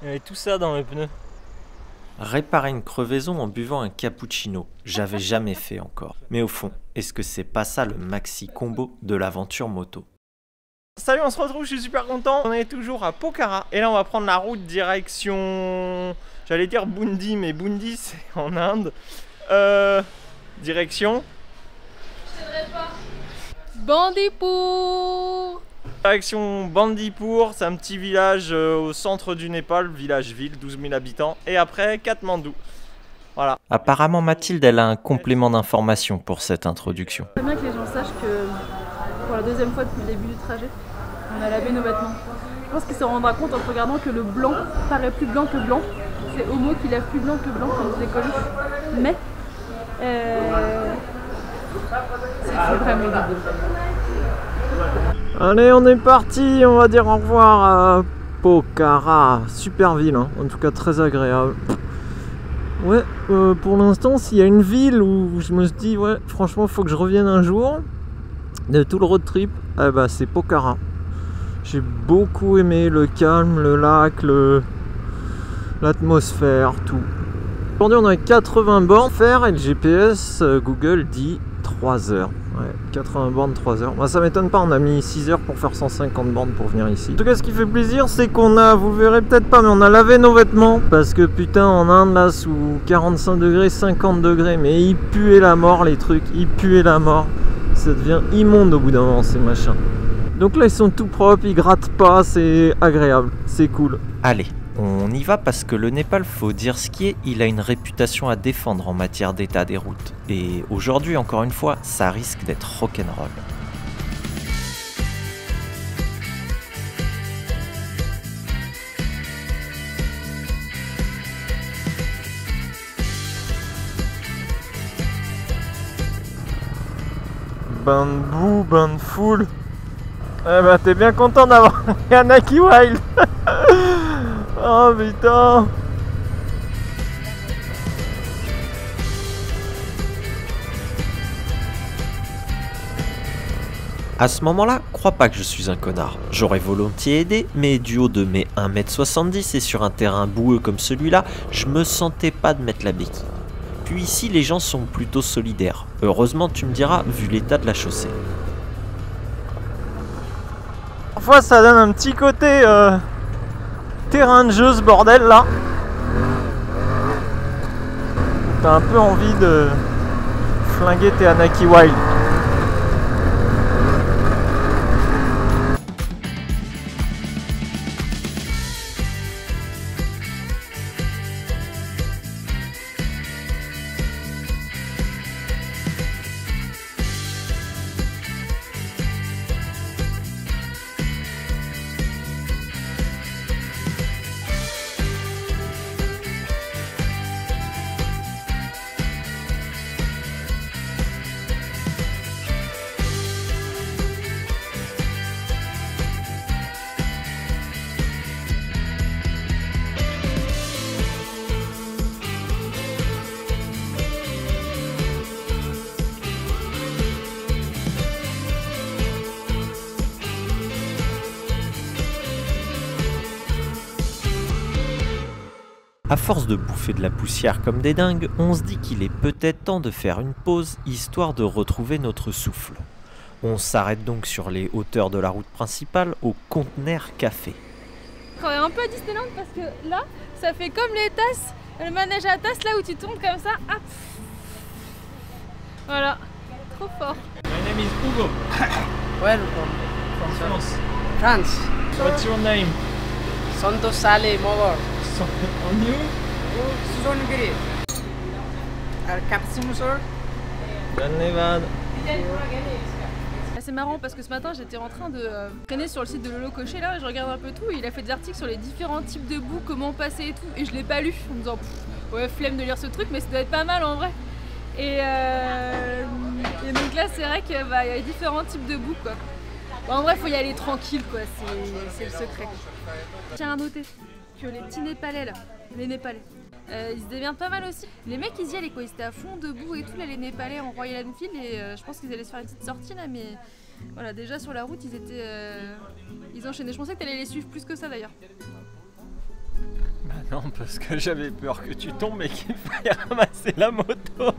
Il y avait tout ça dans le pneu. Réparer une crevaison en buvant un cappuccino, j'avais jamais fait encore. Mais au fond, est-ce que c'est pas ça le maxi combo de l'aventure moto? Salut, on se retrouve, je suis super content. On est toujours à Pokhara. Et là, on va prendre la route direction... J'allais dire Bundi, mais Bundi, c'est en Inde. Direction... Bandipur. Direction Bandipur, c'est un petit village au centre du Népal, village-ville, 12 000 habitants. Et après, Katmandou. Voilà. Apparemment, Mathilde, elle a un complément d'information pour cette introduction. C'est bien que les gens sachent que pour la deuxième fois depuis le début du trajet, on a lavé nos vêtements. Je pense qu'ils se rendra compte en regardant que le blanc paraît plus blanc que blanc. C'est Homo qui lave plus blanc que blanc comme je l'ai connu. Mais c'est vraiment débile. Allez, on est parti, on va dire au revoir à Pokhara. Super ville, hein. En tout cas très agréable. Ouais, pour l'instant, s'il y a une ville où je me suis dit, ouais, franchement, faut que je revienne un jour de tout le road trip, eh ben, c'est Pokhara. J'ai beaucoup aimé le calme, le lac, l'atmosphère, tout. Aujourd'hui, on a 80 bornes à faire et le GPS Google dit 3 heures. Ouais, 80 bornes, 3 heures. Bah, ça m'étonne pas, on a mis 6 heures pour faire 150 bornes pour venir ici. En tout cas, ce qui fait plaisir, c'est qu'on a, vous le verrez peut-être pas, mais on a lavé nos vêtements. Parce que putain, en Inde, là, sous 45 degrés, 50 degrés, mais ils puaient la mort, les trucs. Ils puaient la mort. Ça devient immonde au bout d'un moment, ces machins. Donc là, ils sont tout propres, ils grattent pas, c'est agréable, c'est cool. Allez, on y va parce que le Népal, faut dire ce qui est, il a une réputation à défendre en matière d'état des routes. Et aujourd'hui, encore une fois, ça risque d'être rock'n'roll. Bain de boue, bain de foule. Eh ben, t'es bien content d'avoir Yanaki Wild. Oh putain. À ce moment-là, crois pas que je suis un connard. J'aurais volontiers aidé, mais du haut de mes 1m70 et sur un terrain boueux comme celui-là, je me sentais pas de mettre la béquille. Puis ici, les gens sont plutôt solidaires. Heureusement, tu me diras, vu l'état de la chaussée. Parfois, ça donne un petit côté terrain de jeu, ce bordel là. T'as un peu envie de flinguer tes Yanaki Wild. À force de bouffer de la poussière comme des dingues, on se dit qu'il est peut-être temps de faire une pause, histoire de retrouver notre souffle. On s'arrête donc sur les hauteurs de la route principale au Conteneur Café. On est un peu à Disneyland parce que là, ça fait comme les tasses, le manège à tasses là où tu tombes comme ça. Hop. Voilà, trop fort. My name is Hugo. Welcome From France. France. What's your name? Santos Sale Mogor. On you? Suzongiri. Cappuccino sir. Dhanyavad. C'est marrant parce que ce matin j'étais en train de traîner sur le site de Lolo Cocher là, et je regarde un peu tout et il a fait des articles sur les différents types de boue, comment passer et tout, et je l'ai pas lu en me disant ouais, flemme de lire ce truc, mais ça doit être pas mal en vrai. Et donc là c'est vrai qu'il y a différents types de boue quoi. Bon, en vrai faut y aller tranquille quoi, c'est le secret. Tiens à noter que les petits Népalais là, les Népalais, ils se déviennent pas mal aussi. Les mecs ils y allaient quoi, ils étaient à fond debout et tout là, les Népalais en Royal Enfield, et je pense qu'ils allaient se faire une petite sortie là, mais voilà, déjà sur la route ils étaient ils enchaînaient. Je pensais que t'allais les suivre plus que ça d'ailleurs. Non, parce que j'avais peur que tu tombes et qu'il faille ramasser la moto.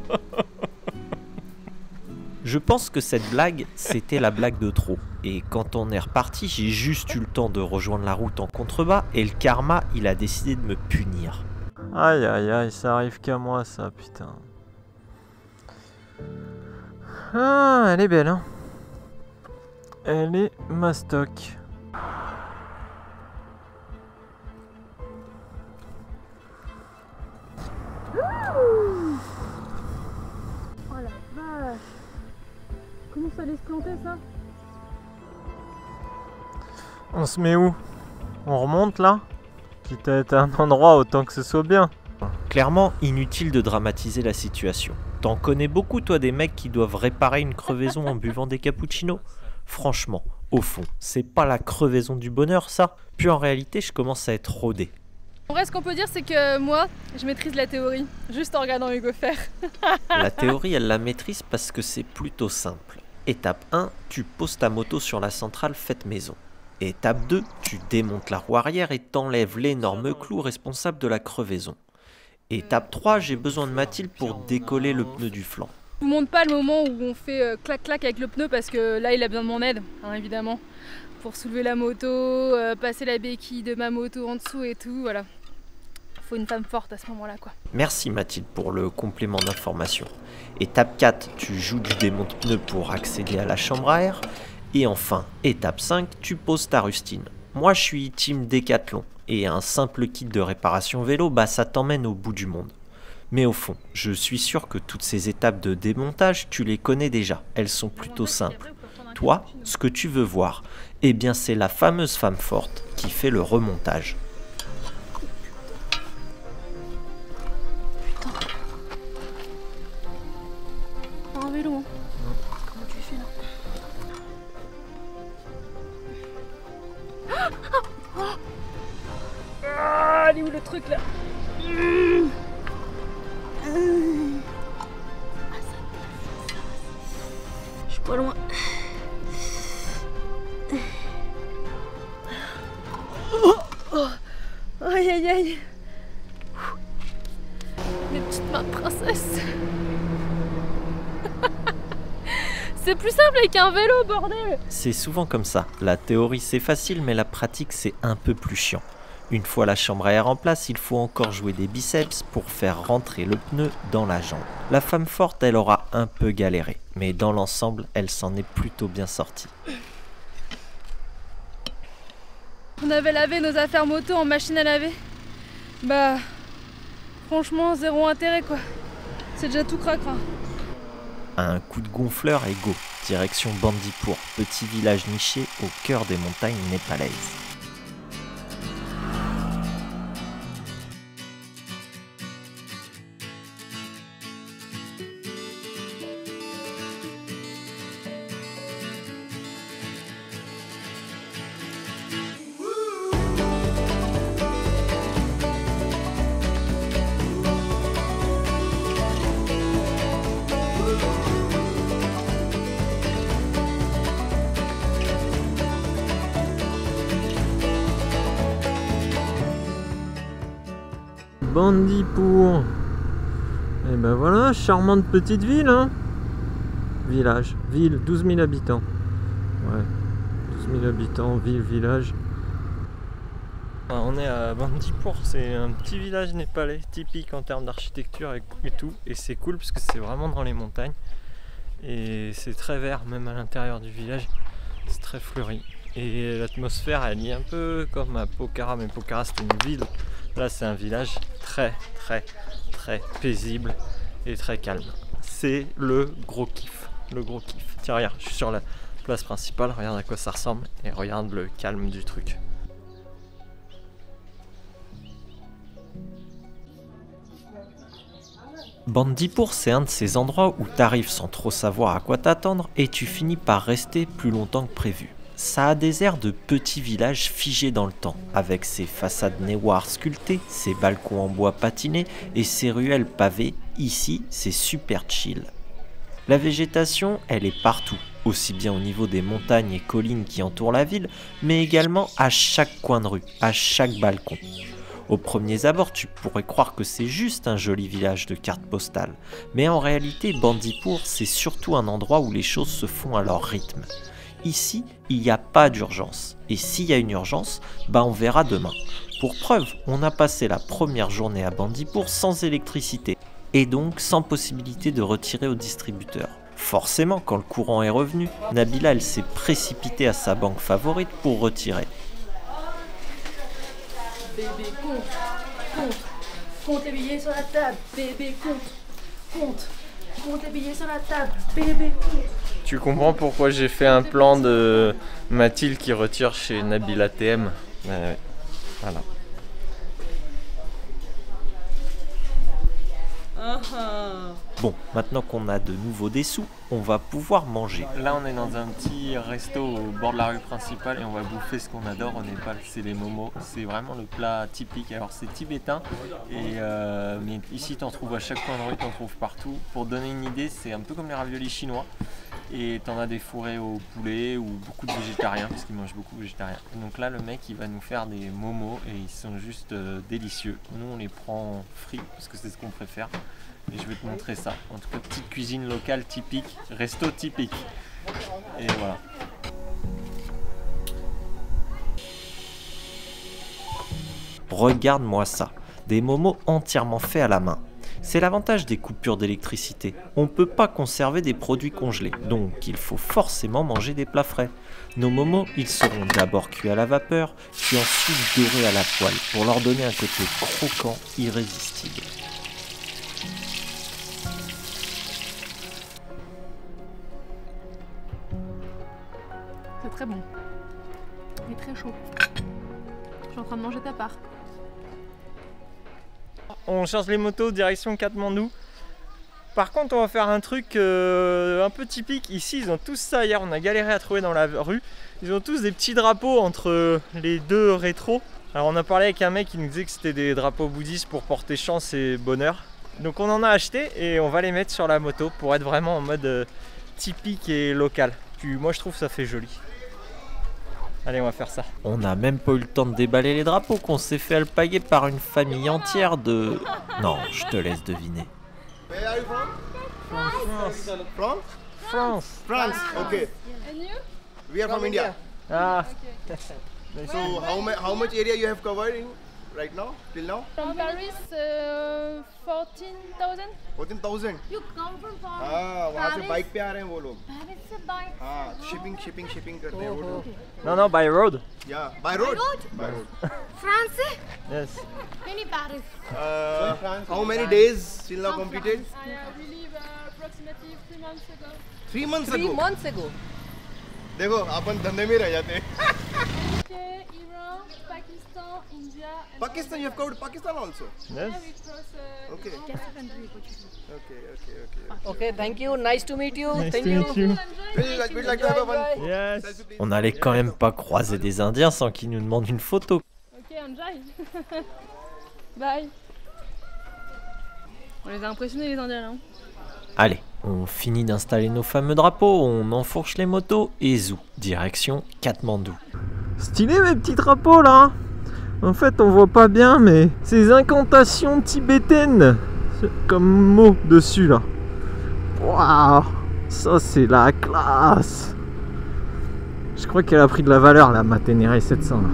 Je pense que cette blague, c'était la blague de trop. Et quand on est reparti, j'ai juste eu le temps de rejoindre la route en contrebas et le karma, il a décidé de me punir. Aïe aïe aïe, ça arrive qu'à moi ça, putain. Ah, elle est belle, hein. Elle est mastoc. Oh la vache! Comment ça allait se planter ça? On se met où? On remonte là? Quitte à être à un endroit, autant que ce soit bien. Clairement, inutile de dramatiser la situation. T'en connais beaucoup, toi, des mecs qui doivent réparer une crevaison en buvant des cappuccinos? Franchement, au fond, c'est pas la crevaison du bonheur, ça? Puis en réalité, je commence à être rodé. En vrai, ce qu'on peut dire, c'est que moi, je maîtrise la théorie, juste en regardant Hugo faire. La théorie, elle la maîtrise parce que c'est plutôt simple. Étape 1, tu poses ta moto sur la centrale faite maison. Étape 2, tu démontes la roue arrière et t'enlèves l'énorme clou responsable de la crevaison. Étape 3, j'ai besoin de Mathilde pour décoller le pneu du flanc. Je vous montre pas le moment où on fait clac-clac avec le pneu parce que là, il a besoin de mon aide, hein, évidemment. Pour soulever la moto, passer la béquille de ma moto en dessous et tout, voilà. Faut une femme forte à ce moment-là, quoi. Merci Mathilde pour le complément d'information. Étape 4, tu joues du démonte-pneu pour accéder à la chambre à air. Et enfin, étape 5, tu poses ta rustine. Moi je suis team Décathlon, et un simple kit de réparation vélo, bah ça t'emmène au bout du monde. Mais au fond, je suis sûr que toutes ces étapes de démontage, tu les connais déjà, elles sont plutôt simples. Toi, ce que tu veux voir, eh bien c'est la fameuse femme forte qui fait le remontage. Un vélo, hein. Comment tu fais là? Ah, il est où le truc là? Je suis pas loin. Aïe aïe aïe. Mes petites mains de princesse. C'est plus simple avec un vélo, bordel! C'est souvent comme ça. La théorie c'est facile, mais la pratique c'est un peu plus chiant. Une fois la chambre à air en place, il faut encore jouer des biceps pour faire rentrer le pneu dans la jambe. La femme forte, elle aura un peu galéré, mais dans l'ensemble, elle s'en est plutôt bien sortie. On avait lavé nos affaires moto en machine à laver. Bah, franchement, zéro intérêt quoi. C'est déjà tout cracra. Un coup de gonfleur et go, direction Bandipur, petit village niché au cœur des montagnes népalaises. Bandipur. Et ben voilà, charmante petite ville, hein. Village, ville, 12 000 habitants. Ouais, 12 000 habitants, ville, village. On est à Bandipur, c'est un petit village népalais, typique en termes d'architecture et tout. Et c'est cool parce que c'est vraiment dans les montagnes. Et c'est très vert, même à l'intérieur du village. C'est très fleuri. Et l'atmosphère, elle est un peu comme à Pokhara, mais Pokhara c'était une ville. Là c'est un village très paisible et très calme. C'est le gros kiff, Tiens regarde, je suis sur la place principale, regarde à quoi ça ressemble et regarde le calme du truc. Bandipur, c'est un de ces endroits où t'arrives sans trop savoir à quoi t'attendre et tu finis par rester plus longtemps que prévu. Ça a des airs de petits villages figés dans le temps, avec ses façades néoires sculptées, ses balcons en bois patinés et ses ruelles pavées. Ici, c'est super chill. La végétation, elle est partout, aussi bien au niveau des montagnes et collines qui entourent la ville, mais également à chaque coin de rue, à chaque balcon. Au premier abord, tu pourrais croire que c'est juste un joli village de cartes postales, mais en réalité, Bandipur, c'est surtout un endroit où les choses se font à leur rythme. Ici, il n'y a pas d'urgence, et s'il y a une urgence, on verra demain. Pour preuve, on a passé la première journée à Bandipur sans électricité, et donc sans possibilité de retirer au distributeur. Forcément, quand le courant est revenu, Nabila elle s'est précipitée à sa banque favorite pour retirer. Bébé, compte les billets sur la table. Bébé, compte les billets sur la table. Bébé, compte. Tu comprends pourquoi j'ai fait un plan de Mathilde qui retire chez Nabila TM. Ouais. Voilà. Bon, maintenant qu'on a de nouveau des sous, on va pouvoir manger. Là on est dans un petit resto au bord de la rue principale et on va bouffer ce qu'on adore au Népal, c'est les momos. C'est vraiment le plat typique. Alors c'est tibétain, mais ici t'en trouves à chaque coin de rue, t'en trouves partout. Pour donner une idée, c'est un peu comme les raviolis chinois. Et t'en as des fourrés au poulet ou beaucoup de végétariens, parce qu'ils mangent beaucoup de végétariens. Donc là le mec il va nous faire des momos et ils sont juste délicieux. Nous on les prend frits parce que c'est ce qu'on préfère. Et je vais te montrer ça. En tout cas, petite cuisine locale typique, resto typique. Et voilà. Regarde-moi ça, des momos entièrement faits à la main. C'est l'avantage des coupures d'électricité. On ne peut pas conserver des produits congelés, donc il faut forcément manger des plats frais. Nos momos, ils seront d'abord cuits à la vapeur, puis ensuite dorés à la poêle, pour leur donner un côté croquant irrésistible. C'est très bon. Il est très chaud. Je suis en train de manger ta part. On change les motos direction Katmandou. Par contre on va faire un truc un peu typique. Ici ils ont tous ça, hier on a galéré à trouver dans la rue. Ils ont tous des petits drapeaux entre les deux rétros. Alors on a parlé avec un mec qui nous disait que c'était des drapeaux bouddhistes pour porter chance et bonheur. Donc on en a acheté et on va les mettre sur la moto pour être vraiment en mode typique et local. Moi je trouve que ça fait joli. Allez, on va faire ça. On n'a même pas eu le temps de déballer les drapeaux qu'on s'est fait alpaguer par une famille entière de... Non, je te laisse deviner. Where are you from? From? France. France. Okay. And you? We are from India. Ah. So how much area you have covered in right now till now? From Paris, 14,000. 14,000. You come from हाँ वहाँ से बाइक पे आ रहे हैं वो लोग. Paris से बाइक. हाँ shipping करते हैं वो लोग. Non, by road. Yeah, by road. By road. France से? Yes. नहीं Paris. How many days till now completed? We leave approximately 3 months ago. 3 months 3 ago. months ago. देखो अपन धंधे में रह जाते हैं. Okay, Iran, Pakistan, India. And Pakistan, you have covered Pakistan also. then Yes. we cross. Okay. Okay. Okay, thank you. Nice to meet you. Nice Thank to you. meet you. We'd like to have a one. Yes. Selfie, please. On n'allait quand même pas croiser des Indiens sans qu'ils nous demandent une photo. Ok, enjoy. Bye. On les a impressionnés les Indiens là. Hein. Allez, on finit d'installer nos fameux drapeaux, on enfourche les motos et zou, direction Katmandou. Stylé mes petits drapeaux là. En fait on voit pas bien mais ces incantations tibétaines comme mots dessus là. Waouh, ça c'est la classe. Je crois qu'elle a pris de la valeur la ma Ténéré 700 là.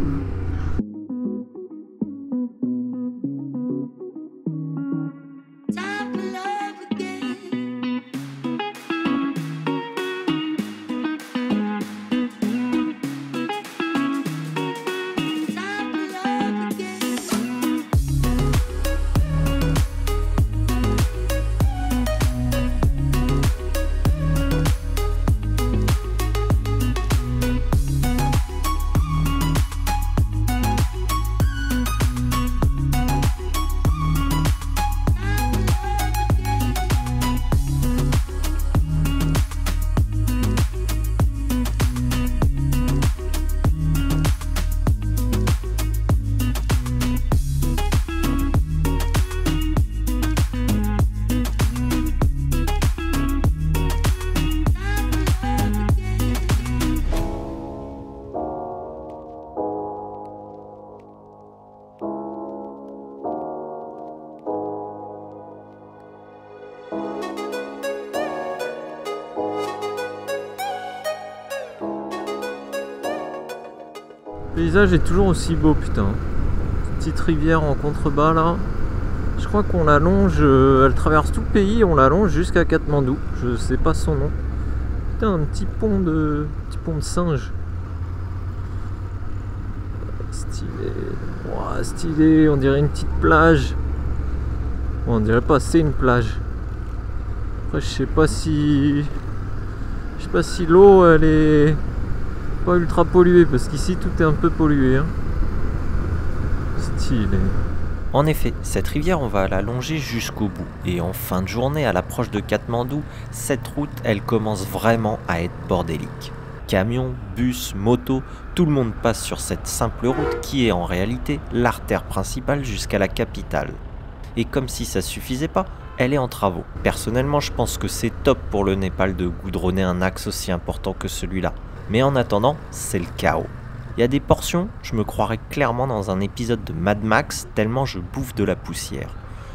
paysage est toujours aussi beau, putain. Petite rivière en contrebas là. Je crois qu'on la longe, elle traverse tout le pays, on la longe jusqu'à Katmandou. Je sais pas son nom. Putain, un petit pont de singe. Stylé. Wow, stylé, on dirait une petite plage. Bon, on dirait pas, c'est une plage. Après, je sais pas si l'eau elle est pas ultra polluée parce qu'ici tout est un peu pollué. Hein. Stylé. En effet, cette rivière, on va la longer jusqu'au bout. Et en fin de journée, à l'approche de Katmandou, cette route, elle commence vraiment à être bordélique. Camions, bus, motos, tout le monde passe sur cette simple route qui est en réalité l'artère principale jusqu'à la capitale. Et comme si ça suffisait pas, elle est en travaux. Personnellement, je pense que c'est top pour le Népal de goudronner un axe aussi important que celui-là. Mais en attendant, c'est le chaos. Il y a des portions, je me croirais clairement dans un épisode de Mad Max tellement je bouffe de la poussière.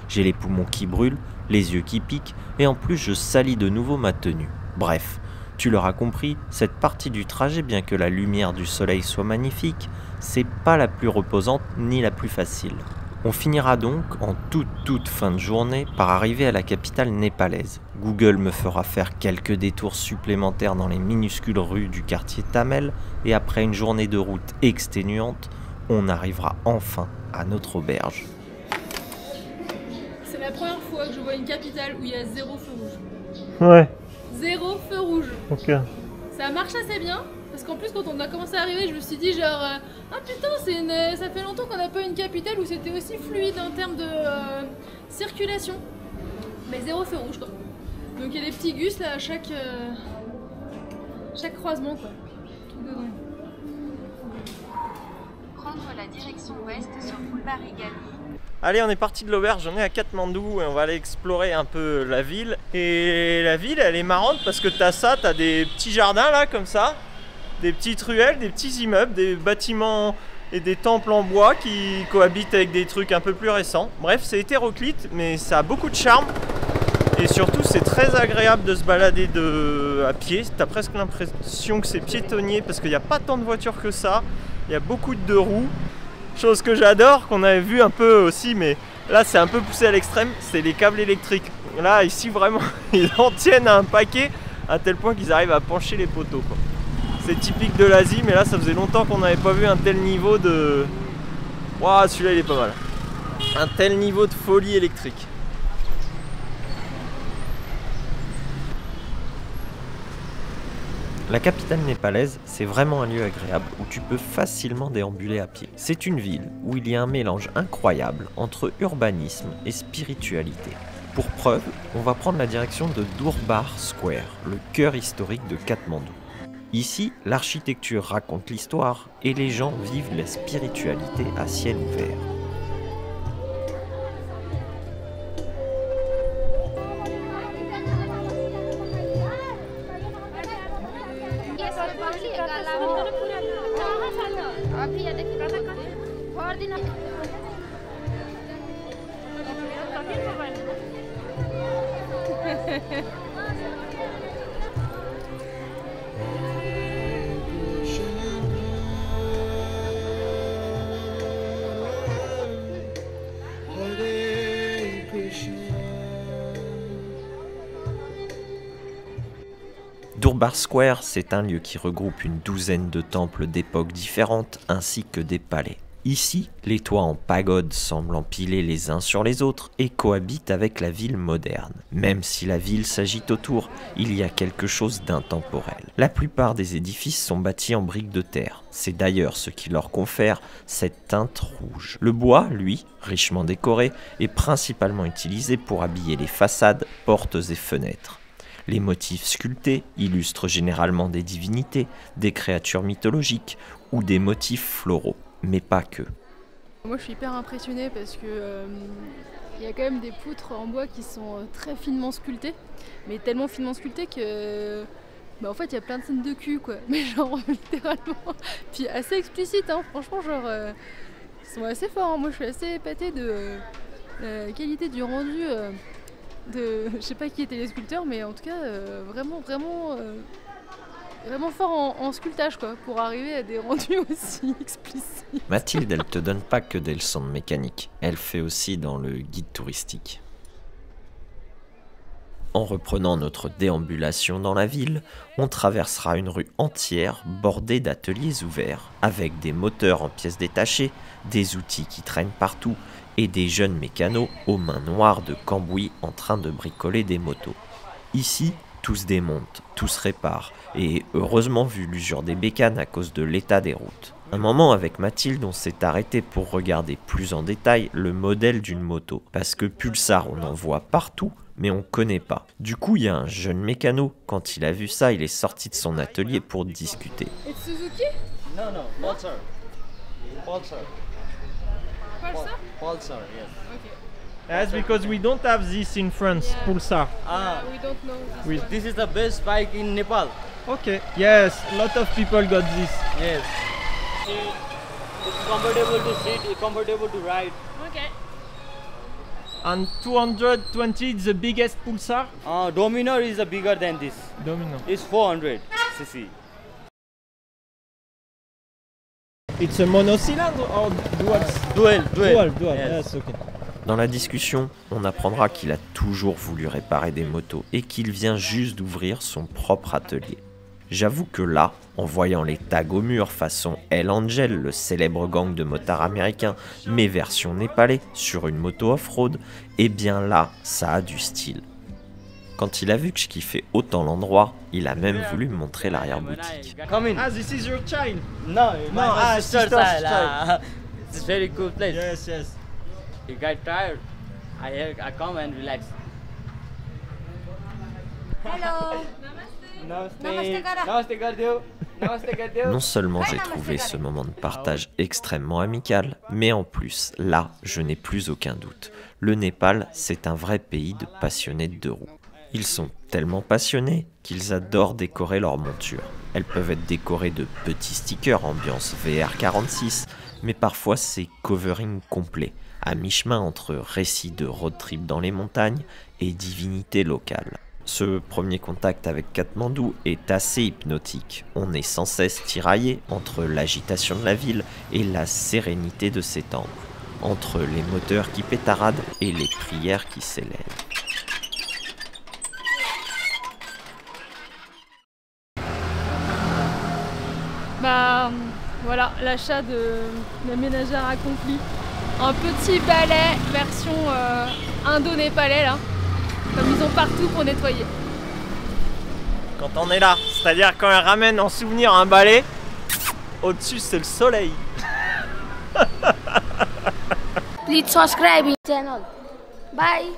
J'ai les poumons qui brûlent, les yeux qui piquent et en plus je salis de nouveau ma tenue. Bref, tu l'auras compris, cette partie du trajet, bien que la lumière du soleil soit magnifique, c'est pas la plus reposante ni la plus facile. On finira donc en toute fin de journée par arriver à la capitale népalaise. Google me fera faire quelques détours supplémentaires dans les minuscules rues du quartier Tamel et après une journée de route exténuante, on arrivera enfin à notre auberge. C'est la première fois que je vois une capitale où il y a 0 feu rouge. Ouais. 0 feu rouge. Ok. Ça marche assez bien. Parce qu'en plus, quand on a commencé à arriver, je me suis dit genre ah putain, ça fait longtemps qu'on n'a pas une capitale où c'était aussi fluide en termes de circulation. Mais 0 feu rouge quoi. Donc il y a des petits gus là à chaque croisement quoi. Truc de dingue. Prendre la direction ouest sur boulevard Egali. Allez, on est parti de l'auberge, on est à Katmandou et on va aller explorer un peu la ville. Et la ville, elle est marrante parce que t'as des petits jardins là comme ça. Des petites ruelles, des petits immeubles, des bâtiments et des temples en bois qui cohabitent avec des trucs un peu plus récents. Bref, c'est hétéroclite, mais ça a beaucoup de charme. Et surtout, c'est très agréable de se balader à pied. T'as presque l'impression que c'est piétonnier parce qu'il n'y a pas tant de voitures que ça. Il y a beaucoup de deux roues. Chose que j'adore, qu'on avait vu un peu aussi, mais là, c'est un peu poussé à l'extrême. C'est les câbles électriques. Là, ici, vraiment, ils en tiennent à un paquet à tel point qu'ils arrivent à pencher les poteaux, quoi. C'est typique de l'Asie, mais là ça faisait longtemps qu'on n'avait pas vu un tel niveau de... Waouh, celui-là il est pas mal. Un tel niveau de folie électrique. La capitale népalaise, c'est vraiment un lieu agréable où tu peux facilement déambuler à pied. C'est une ville où il y a un mélange incroyable entre urbanisme et spiritualité. Pour preuve, on va prendre la direction de Durbar Square, le cœur historique de Katmandou. Ici, l'architecture raconte l'histoire et les gens vivent la spiritualité à ciel ouvert. Durbar Square, c'est un lieu qui regroupe une douzaine de temples d'époques différentes ainsi que des palais. Ici, les toits en pagode semblent empilés les uns sur les autres et cohabitent avec la ville moderne. Même si la ville s'agite autour, il y a quelque chose d'intemporel. La plupart des édifices sont bâtis en briques de terre. C'est d'ailleurs ce qui leur confère cette teinte rouge. Le bois, lui, richement décoré, est principalement utilisé pour habiller les façades, portes et fenêtres. Les motifs sculptés illustrent généralement des divinités, des créatures mythologiques ou des motifs floraux, mais pas que. Moi je suis hyper impressionnée parce que y a quand même des poutres en bois qui sont très finement sculptées, mais tellement finement sculptées que en fait il y a plein de scènes de cul quoi, mais genre littéralement, puis assez explicite hein, franchement genre ils sont assez forts, hein. Moi je suis assez épatée de la qualité du rendu. Je sais pas qui étaient les sculpteurs, mais en tout cas, vraiment vraiment fort en sculptage quoi, pour arriver à des rendus aussi explicites. Mathilde, elle te donne pas que des leçons de mécanique, elle fait aussi dans le guide touristique. En reprenant notre déambulation dans la ville, on traversera une rue entière bordée d'ateliers ouverts, avec des moteurs en pièces détachées, des outils qui traînent partout et des jeunes mécanos aux mains noires de cambouis en train de bricoler des motos. Ici, tout se démonte, tout se répare, et heureusement vu l'usure des bécanes à cause de l'état des routes. Un moment avec Mathilde, on s'est arrêté pour regarder plus en détail le modèle d'une moto, parce que Pulsar on en voit partout, mais on connaît pas. Du coup, il y a un jeune mécano, quand il a vu ça, il est sorti de son atelier pour discuter. Et Suzuki? No, Pulsar. Pulsar. Pulsar? Pulsar, yes. Ok. Yes, because we don't have this in France, Yeah. Pulsar. We don't know this one. This is the best bike in Nepal. Okay. Yes, a lot of people got this. Yes. It's comfortable to sit, comfortable to ride. Ok. And 220 is the biggest Pulsar? Dominar is bigger than this. Domino. It's 400 cc. It's a monocylinder or dual? Dual. Yes, okay. Dans la discussion, on apprendra qu'il a toujours voulu réparer des motos et qu'il vient juste d'ouvrir son propre atelier. J'avoue que là, en voyant les tags au mur façon Hell Angel, le célèbre gang de motards américains, mais version népalais, sur une moto off-road, eh bien là, ça a du style. Quand il a vu que je kiffais autant l'endroit, il a même voulu me montrer l'arrière-boutique. Come in. Ah, this is your child? No, my sister's sister's child. It's a very cool place. Yes. You get tired, I come and relax. Hello. Namaste Gardev. Namaste Gardev. Non seulement j'ai trouvé ce moment de partage extrêmement amical, mais en plus, là, je n'ai plus aucun doute. Le Népal, c'est un vrai pays de passionnés de deux roues. Ils sont tellement passionnés qu'ils adorent décorer leurs montures. Elles peuvent être décorées de petits stickers ambiance VR46, mais parfois c'est covering complet, à mi-chemin entre récits de road trip dans les montagnes et divinité locale. Ce premier contact avec Katmandou est assez hypnotique. On est sans cesse tiraillé entre l'agitation de la ville et la sérénité de ses temples, entre les moteurs qui pétaradent et les prières qui s'élèvent. Bah voilà, l'achat de la ménagère accompli. Un petit balai version indo-népalais là, comme ils ont partout pour nettoyer. Quand on est là, c'est-à-dire quand elle ramène en souvenir un balai, au-dessus c'est le soleil. Please subscribe channel. Bye.